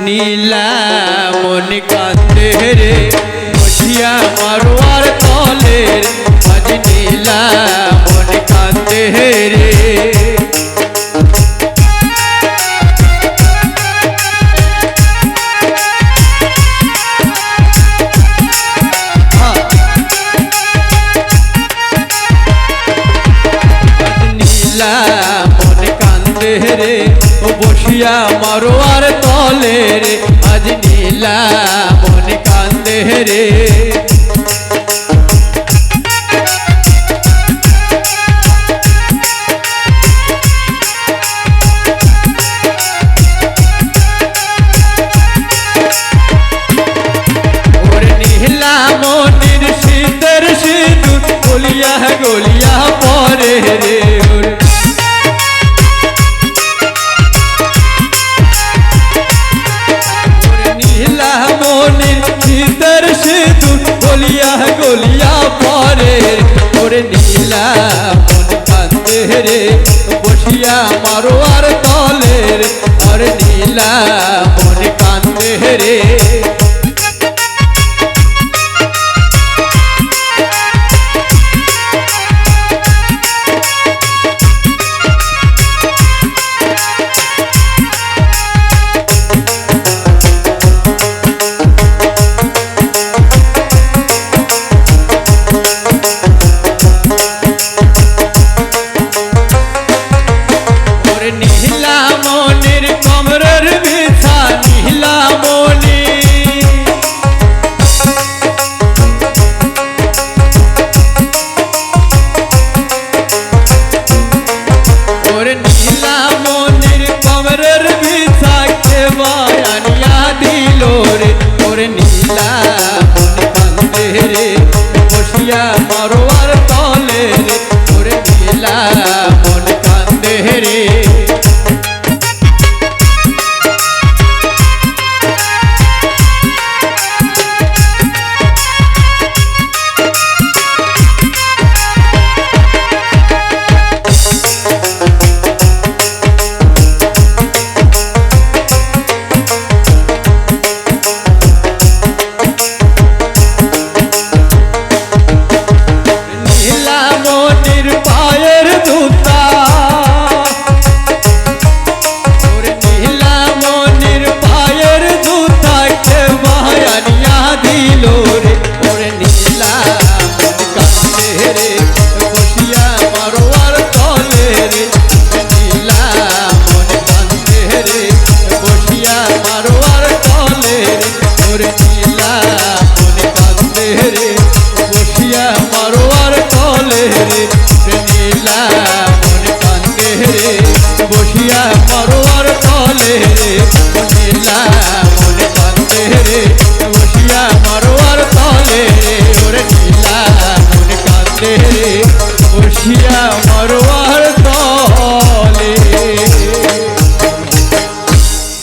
নীলা মন কান্দে রে বসিয়া মারোয়ার তলের আজ নীলা মন কান্দে রে মন কান্দে রে ও বসিয়া মারোয়ার তলে রে আজ নীলা মন কান্দে রে ওরে নীলা মনির শীতের সিঁদুর গলিয়া গলিয়া পরে রে গলিয়া গলিয়া পরে ওরে নীলা মন কান্দে রে বসিয়া মারোয়ার তলের আর নীলা মন কান্দে রে নীলা মনির কমরের বিছা নীলা মনি ওরে নীলা মনির কমরের বিছা কে বায়ানিয়া দিল রে ওরে নীলা মন কান্দে রে বসিয়া মারোয়ার তলে রে ওরে নীলা মন কান্দে রে বসিয়া মারোয়ার তলে রে নীলা মন কান্দে রে বসিয়া মারোয়ার তলে রে ওরে নীলা মন কান্দে রে বসিয়া মারোয়ার